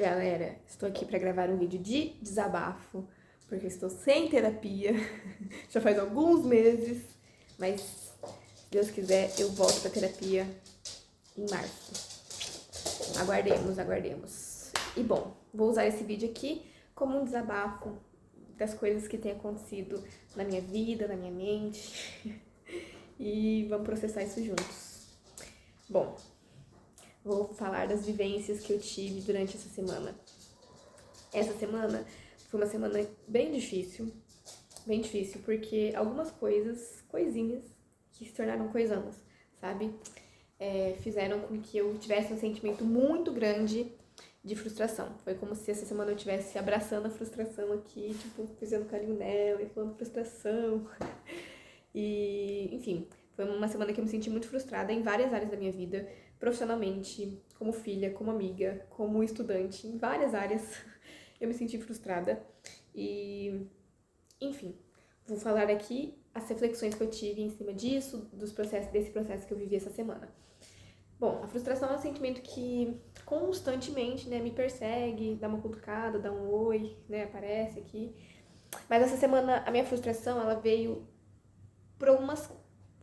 Galera, estou aqui para gravar um vídeo de desabafo, porque eu estou sem terapia, já faz alguns meses, mas se Deus quiser eu volto para terapia em março. Aguardemos. E bom, vou usar esse vídeo aqui como um desabafo das coisas que têm acontecido na minha vida, na minha mente, e vamos processar isso juntos. Bom, vou falar das vivências que eu tive durante essa semana. Essa semana foi uma semana bem difícil, porque algumas coisinhas, que se tornaram coisanas, sabe? Fizeram com que eu tivesse um sentimento muito grande de frustração. Foi como se essa semana eu estivesse abraçando a frustração aqui, tipo, fazendo carinho nela e falando frustração. E, enfim, foi uma semana que eu me senti muito frustrada em várias áreas da minha vida, profissionalmente, como filha, como amiga, como estudante, em várias áreas eu me senti frustrada. E, enfim, vou falar aqui as reflexões que eu tive em cima disso, desse processo que eu vivi essa semana. Bom, a frustração é um sentimento que constantemente, né, me persegue, dá uma cutucada, dá um oi, né, aparece aqui. Mas essa semana a minha frustração, ela veio por algumas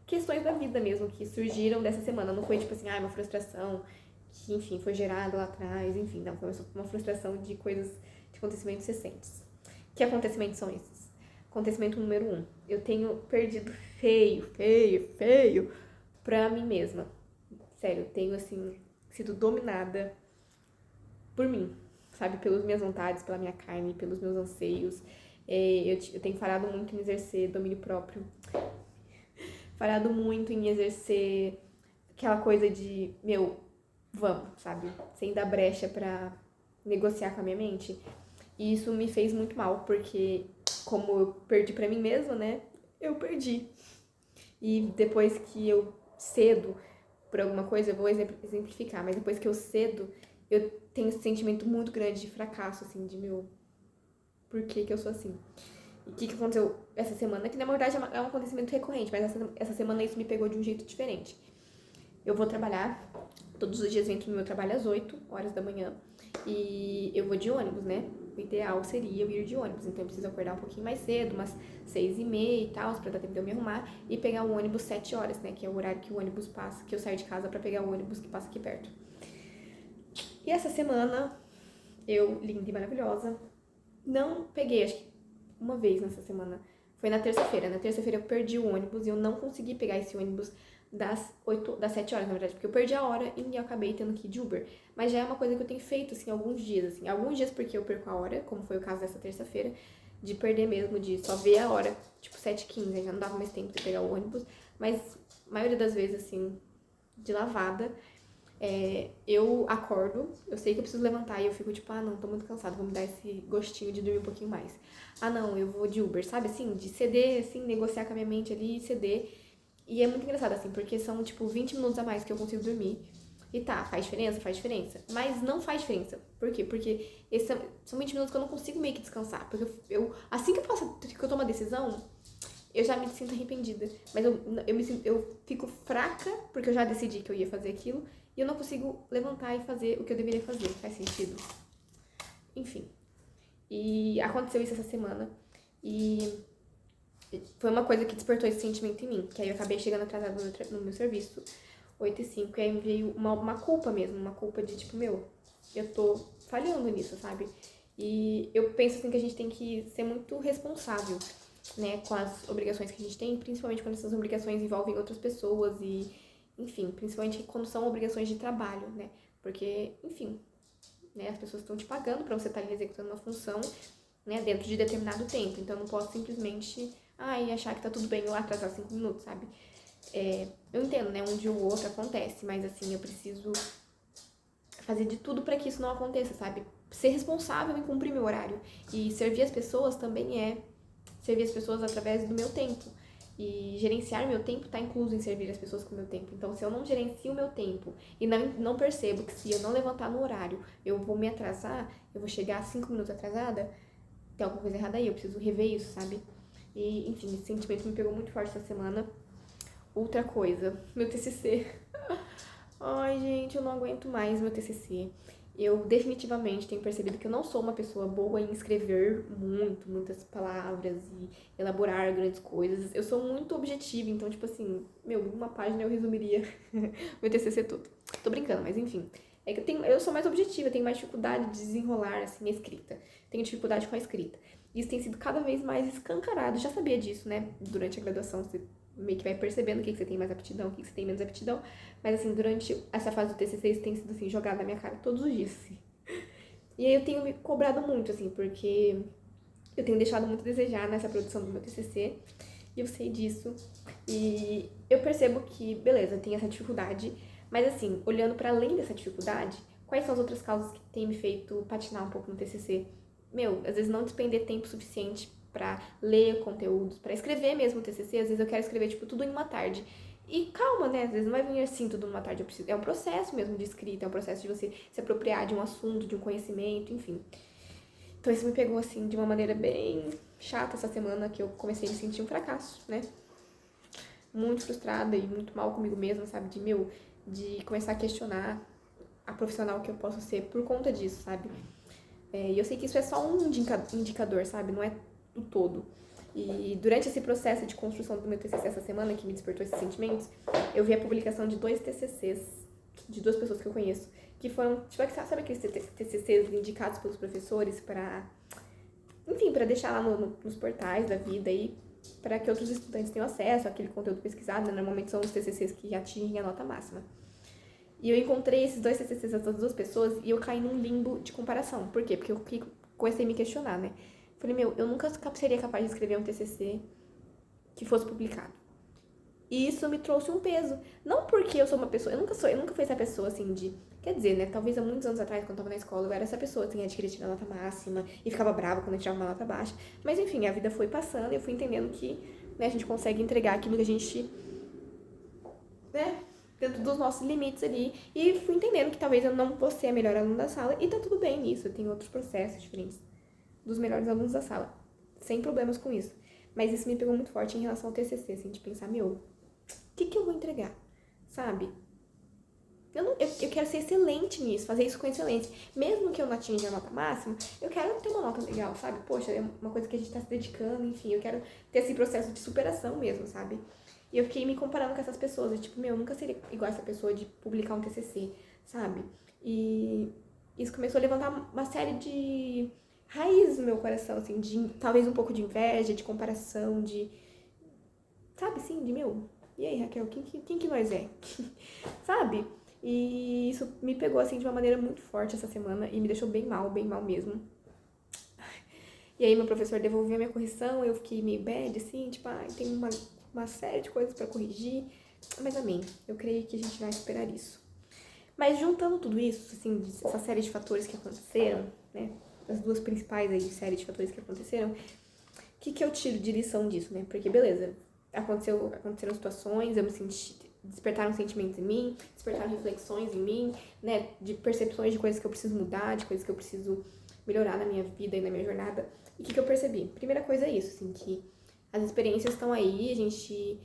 questões da vida mesmo que surgiram dessa semana. Não foi tipo assim, uma frustração que, enfim, foi gerada lá atrás, enfim, não, foi uma frustração de coisas, de acontecimentos recentes. Que acontecimentos são esses? Acontecimento número 1. Eu tenho perdido feio pra mim mesma. Sério, eu tenho, assim, sido dominada por mim, sabe? Pelas minhas vontades, pela minha carne, pelos meus anseios. Eu tenho parado muito em exercer domínio próprio, parado muito em exercer aquela coisa de, vamos, sabe? Sem dar brecha pra negociar com a minha mente. E isso me fez muito mal, porque como eu perdi pra mim mesma, né? Eu perdi. E depois que eu cedo por alguma coisa, eu vou exemplificar, mas depois que eu cedo, eu tenho esse sentimento muito grande de fracasso, assim, de por que eu sou assim? E o que aconteceu essa semana? Que na verdade é um acontecimento recorrente, mas essa semana isso me pegou de um jeito diferente. Eu vou trabalhar, todos os dias eu entro no meu trabalho às 8 horas da manhã e eu vou de ônibus, né? O ideal seria eu ir de ônibus, então eu preciso acordar um pouquinho mais cedo, umas 6h30 e tal, pra dar tempo de eu me arrumar e pegar o ônibus 7 horas, né? Que é o horário que o ônibus passa, que eu saio de casa pra pegar o ônibus que passa aqui perto. E essa semana, eu, linda e maravilhosa, não peguei, acho que uma vez nessa semana. Foi na terça-feira. Na terça-feira eu perdi o ônibus e eu não consegui pegar esse ônibus das 7 horas, na verdade, porque eu perdi a hora e eu acabei tendo que ir de Uber. Mas já é uma coisa que eu tenho feito, assim, alguns dias, assim. Alguns dias porque eu perco a hora, como foi o caso dessa terça-feira, de perder mesmo, de só ver a hora, tipo 7h15, já não dava mais tempo de pegar o ônibus. Mas a maioria das vezes, assim, de lavada, eu acordo, eu sei que eu preciso levantar e eu fico tipo, não, tô muito cansada, vou me dar esse gostinho de dormir um pouquinho mais. Não, eu vou de Uber, sabe assim? De ceder, assim, negociar com a minha mente ali e ceder. E é muito engraçado, assim, porque são, tipo, 20 minutos a mais que eu consigo dormir. E tá, faz diferença? Faz diferença. Mas não faz diferença. Por quê? Porque são 20 minutos que eu não consigo meio que descansar. Porque assim que eu tomo a decisão, eu já me sinto arrependida. Mas eu fico fraca, porque eu já decidi que eu ia fazer aquilo. E eu não consigo levantar e fazer o que eu deveria fazer. Faz sentido? Enfim. E aconteceu isso essa semana. E foi uma coisa que despertou esse sentimento em mim. Que aí eu acabei chegando atrasada no meu serviço, 8h05. E aí me veio uma culpa mesmo. Uma culpa de tipo, eu tô falhando nisso, sabe? E eu penso assim que a gente tem que ser muito responsável, né, com as obrigações que a gente tem, principalmente quando essas obrigações envolvem outras pessoas e, enfim, principalmente quando são obrigações de trabalho, né, porque, enfim, né, as pessoas estão te pagando pra você estar ali executando uma função, né, dentro de determinado tempo, então eu não posso simplesmente, achar que tá tudo bem eu atrasar 5 minutos, sabe? Eu entendo, né, um dia ou outro acontece, mas assim, eu preciso fazer de tudo pra que isso não aconteça, sabe? Ser responsável em cumprir meu horário e servir as pessoas também é servir as pessoas através do meu tempo. E gerenciar meu tempo está incluso em servir as pessoas com o meu tempo. Então, se eu não gerencio o meu tempo e não percebo que se eu não levantar no horário eu vou me atrasar, eu vou chegar 5 minutos atrasada, tem alguma coisa errada aí, eu preciso rever isso, sabe? E, enfim, esse sentimento me pegou muito forte essa semana. Outra coisa, meu TCC. Ai, gente, eu não aguento mais meu TCC. Eu definitivamente tenho percebido que eu não sou uma pessoa boa em escrever muitas palavras e elaborar grandes coisas. Eu sou muito objetiva, então, tipo assim, meu, em uma página eu resumiria meu TCC todo. Tô brincando, mas enfim. É que eu sou mais objetiva, tenho mais dificuldade de desenrolar, assim, a escrita. Tenho dificuldade com a escrita. Isso tem sido cada vez mais escancarado. Já sabia disso, né? Durante a graduação, você meio que vai percebendo o que você tem mais aptidão, o que você tem menos aptidão. Mas, assim, durante essa fase do TCC, isso tem sido, assim, jogado na minha cara todos os dias, assim. E aí eu tenho me cobrado muito, assim, porque eu tenho deixado muito a desejar nessa produção do meu TCC. E eu sei disso. E eu percebo que, beleza, tem essa dificuldade. Mas, assim, olhando para além dessa dificuldade, quais são as outras causas que têm me feito patinar um pouco no TCC? Meu, às vezes não despender tempo suficiente para ler conteúdos, para escrever mesmo o TCC. Às vezes eu quero escrever, tipo, tudo em uma tarde. E calma, né? Às vezes não vai vir assim tudo numa tarde. É um processo mesmo de escrita, é um processo de você se apropriar de um assunto, de um conhecimento, enfim. Então isso me pegou, assim, de uma maneira bem chata essa semana, que eu comecei a me sentir um fracasso, né? Muito frustrada e muito mal comigo mesma, sabe? De começar a questionar a profissional que eu posso ser por conta disso, sabe? E eu sei que isso é só um indicador, sabe? Não é o todo. E durante esse processo de construção do meu TCC essa semana, que me despertou esses sentimentos, eu vi a publicação de 2 TCCs, de 2 pessoas que eu conheço, que foram, tipo, sabe aqueles TCCs indicados pelos professores para, enfim, para deixar lá nos portais da vida e para que outros estudantes tenham acesso àquele conteúdo pesquisado, né? Normalmente são os TCCs que atingem a nota máxima. E eu encontrei esses 2 TCCs dessas 2 pessoas e eu caí num limbo de comparação. Por quê? Porque eu comecei a me questionar, né? Falei, meu, eu nunca seria capaz de escrever um TCC que fosse publicado. E isso me trouxe um peso. Não porque eu sou uma pessoa, eu nunca fui essa pessoa assim de, quer dizer, né, talvez há muitos anos atrás, quando eu tava na escola, eu era essa pessoa assim, de querer tirar a nota máxima e ficava brava quando eu tirava uma nota baixa. Mas enfim, a vida foi passando e eu fui entendendo que, né, a gente consegue entregar aquilo que a gente, né, dentro dos nossos limites ali. E fui entendendo que talvez eu não vou ser a melhor aluna da sala e tá tudo bem nisso, eu tenho outros processos diferentes dos melhores alunos da sala, sem problemas com isso. Mas isso me pegou muito forte em relação ao TCC, assim, de pensar, meu, o que eu vou entregar, sabe? Eu quero ser excelente nisso, fazer isso com excelência. Mesmo que eu não atinja a nota máxima, eu quero ter uma nota legal, sabe? Poxa, é uma coisa que a gente tá se dedicando, enfim, eu quero ter esse processo de superação mesmo, sabe? E eu fiquei me comparando com essas pessoas, e tipo, meu, eu nunca seria igual essa pessoa de publicar um TCC, sabe? E isso começou a levantar uma série de raízes no meu coração, assim, de talvez um pouco de inveja, de comparação, de, sabe, assim, de meu, e aí, Raquel, quem que nós é? Sabe? E isso me pegou, assim, de uma maneira muito forte essa semana e me deixou bem mal mesmo. E aí meu professor devolveu a minha correção, eu fiquei meio bad, assim, tipo, tem uma série de coisas pra corrigir, mas amém, eu creio que a gente vai superar isso. Mas juntando tudo isso, assim, essa série de fatores que aconteceram, né, as 2 principais aí séries de fatores que aconteceram, o que eu tiro de lição disso, né? Porque, beleza, aconteceram situações, eu me senti, despertaram sentimentos em mim, despertaram reflexões em mim, né? De percepções de coisas que eu preciso mudar, de coisas que eu preciso melhorar na minha vida e na minha jornada. E o que eu percebi? Primeira coisa é isso, assim, que as experiências estão aí, a gente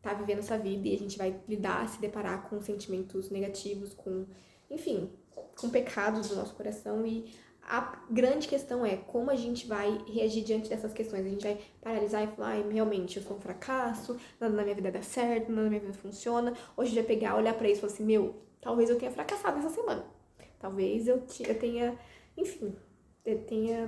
tá vivendo essa vida e a gente vai lidar, se deparar com sentimentos negativos, com, enfim, com pecados do nosso coração e a grande questão é como a gente vai reagir diante dessas questões. A gente vai paralisar e falar, realmente, eu sou um fracasso, nada na minha vida dá certo, nada na minha vida funciona. Ou a gente vai pegar, olhar pra isso e falar assim, meu, talvez eu tenha fracassado essa semana. Talvez eu tenha, enfim, eu tenha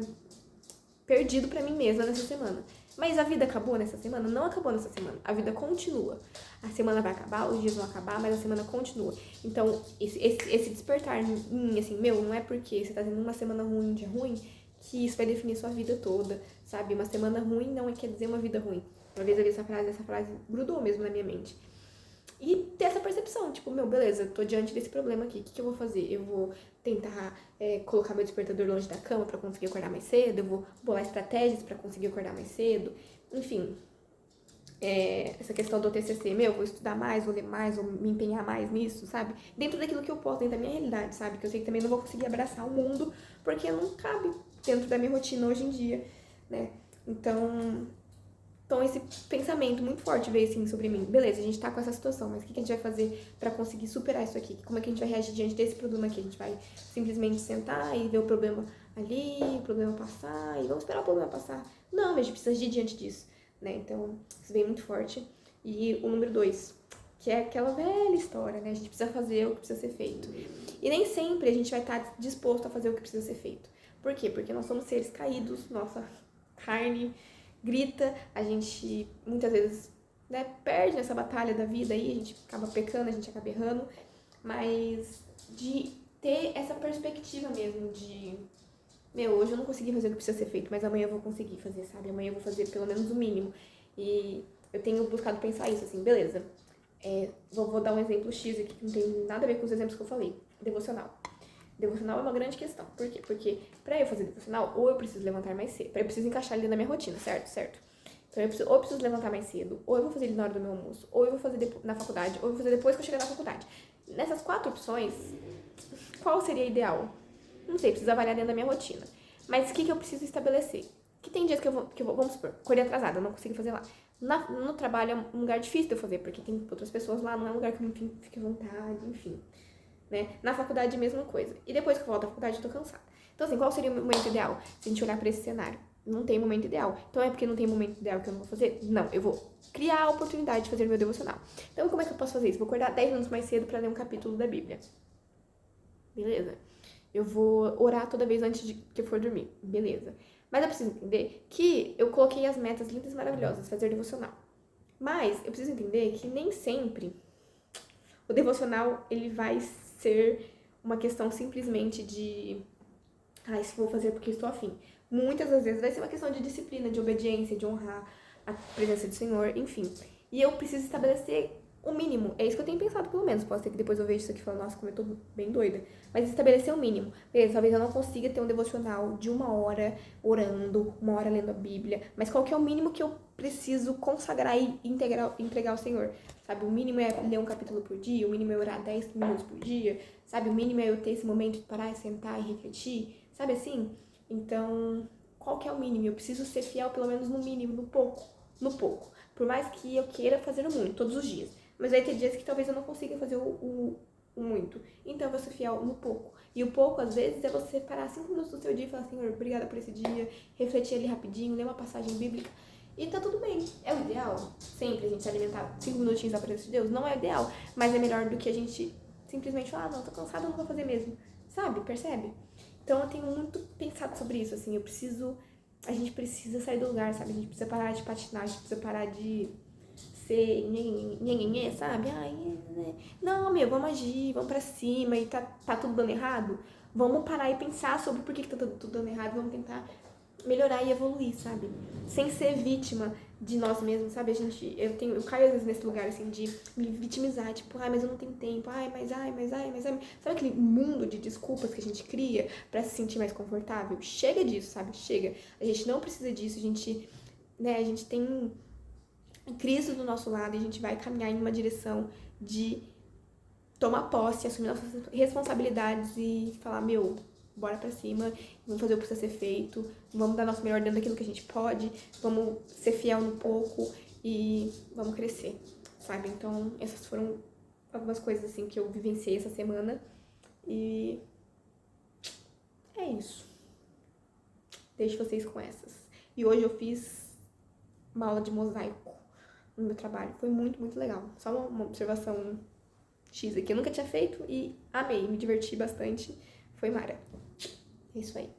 perdido pra mim mesma nessa semana. Mas a vida acabou nessa semana? Não acabou nessa semana. A vida continua. A semana vai acabar, os dias vão acabar, mas a semana continua. Então, esse despertar em mim, assim, meu, não é porque você tá tendo uma semana ruim, um dia ruim, que isso vai definir sua vida toda, sabe? Uma semana ruim não quer dizer uma vida ruim. Uma vez eu vi essa frase grudou mesmo na minha mente. E ter essa percepção, tipo, meu, beleza, tô diante desse problema aqui, o que eu vou fazer? Eu vou tentar colocar meu despertador longe da cama pra conseguir acordar mais cedo, eu vou bolar estratégias pra conseguir acordar mais cedo, enfim. Essa questão do TCC, meu, vou estudar mais, vou ler mais, vou me empenhar mais nisso, sabe? Dentro daquilo que eu posso, dentro da minha realidade, sabe? Que eu sei que também não vou conseguir abraçar o mundo, porque não cabe dentro da minha rotina hoje em dia, né? Então, Então, esse pensamento muito forte veio assim sobre mim. Beleza, a gente tá com essa situação, mas o que a gente vai fazer pra conseguir superar isso aqui? Como é que a gente vai reagir diante desse problema aqui? A gente vai simplesmente sentar e ver o problema ali, o problema passar, e vamos esperar o problema passar? Não, mas a gente precisa agir diante disso, né? Então, isso veio muito forte. E o número 2, que é aquela velha história, né? A gente precisa fazer o que precisa ser feito. E nem sempre a gente vai estar disposto a fazer o que precisa ser feito. Por quê? Porque nós somos seres caídos, nossa carne grita, a gente muitas vezes, né, perde nessa batalha da vida aí, a gente acaba pecando, a gente acaba errando, mas de ter essa perspectiva mesmo de, meu, hoje eu não consegui fazer o que precisa ser feito, mas amanhã eu vou conseguir fazer, sabe? Amanhã eu vou fazer pelo menos o mínimo. E eu tenho buscado pensar isso, assim, beleza. Vou dar um exemplo X aqui que não tem nada a ver com os exemplos que eu falei. Devocional. Devocional é uma grande questão. Por quê? Porque pra eu fazer devocional, ou eu preciso levantar mais cedo, eu preciso encaixar ele na minha rotina, certo? Então ou eu preciso levantar mais cedo, ou eu vou fazer ele na hora do meu almoço, ou eu vou fazer na faculdade, ou eu vou fazer depois que eu chegar na faculdade. Nessas 4 opções, qual seria ideal? Não sei, preciso avaliar dentro da minha rotina. Mas o que eu preciso estabelecer? Que tem dias que eu vou, vamos supor, acordei atrasada, eu não consigo fazer lá. No trabalho é um lugar difícil de eu fazer, porque tem outras pessoas lá, não é um lugar que eu fique à vontade, enfim. Né? Na faculdade, a mesma coisa. E depois que eu volto da faculdade, eu tô cansada. Então, assim, qual seria o momento ideal? Se a gente olhar pra esse cenário. Não tem momento ideal. Então, é porque não tem momento ideal que eu não vou fazer? Não, eu vou criar a oportunidade de fazer o meu devocional. Então, como é que eu posso fazer isso? Vou acordar 10 minutos mais cedo pra ler um capítulo da Bíblia. Beleza? Eu vou orar toda vez antes de que eu for dormir. Beleza. Mas eu preciso entender que eu coloquei as metas lindas e maravilhosas, fazer devocional. Mas eu preciso entender que nem sempre o devocional ele vai ser uma questão simplesmente de isso vou fazer porque estou afim. Muitas das vezes vai ser uma questão de disciplina, de obediência, de honrar a presença do Senhor, enfim. E eu preciso estabelecer o mínimo. É isso que eu tenho pensado, pelo menos. Pode ser que depois eu veja isso aqui e fale, nossa, como eu tô bem doida. Mas estabelecer o mínimo. Beleza, talvez eu não consiga ter um devocional de 1 hora orando, 1 hora lendo a Bíblia. Mas qual que é o mínimo que eu preciso consagrar e entregar ao Senhor? Sabe, o mínimo é ler um capítulo por dia, o mínimo é orar 10 minutos por dia. Sabe, o mínimo é eu ter esse momento de parar e sentar e refletir. Sabe assim? Então, qual que é o mínimo? Eu preciso ser fiel pelo menos no mínimo, no pouco. No pouco. Por mais que eu queira fazer o muito, todos os dias. Mas vai ter dias que talvez eu não consiga fazer o muito. Então eu vou ser fiel no pouco. E o pouco, às vezes, é você parar 5 minutos do seu dia e falar, Senhor, obrigada por esse dia, refletir ali rapidinho, ler uma passagem bíblica. E tá tudo bem. É o ideal? Sempre a gente se alimentar 5 minutinhos da presença de Deus? Não é o ideal, mas é melhor do que a gente simplesmente falar, não, tô cansada, eu não vou fazer mesmo. Sabe? Percebe? Então eu tenho muito pensado sobre isso, assim, a gente precisa sair do lugar, sabe? A gente precisa parar de patinar, a gente precisa parar de ser nhenhenhê, sabe? Não, meu, vamos agir, vamos pra cima e tá tudo dando errado. Vamos parar e pensar sobre por que tá tudo dando errado, vamos tentar melhorar e evoluir, sabe? Sem ser vítima de nós mesmos, sabe? Eu caio às vezes nesse lugar, assim, de me vitimizar, tipo, mas eu não tenho tempo, mas. Sabe aquele mundo de desculpas que a gente cria pra se sentir mais confortável? Chega disso, sabe? Chega. A gente não precisa disso, a gente tem Cristo do nosso lado e a gente vai caminhar em uma direção de tomar posse, assumir nossas responsabilidades e falar, meu, bora pra cima, vamos fazer o que precisa ser feito, vamos dar nosso melhor dentro daquilo que a gente pode, vamos ser fiel no pouco e vamos crescer, sabe? Então, essas foram algumas coisas assim que eu vivenciei essa semana e é isso. Deixo vocês com essas. E hoje eu fiz uma aula de mosaico no meu trabalho. Foi muito, muito legal. Só uma observação X aqui. Eu nunca tinha feito e amei. Me diverti bastante. Foi mara. É isso aí.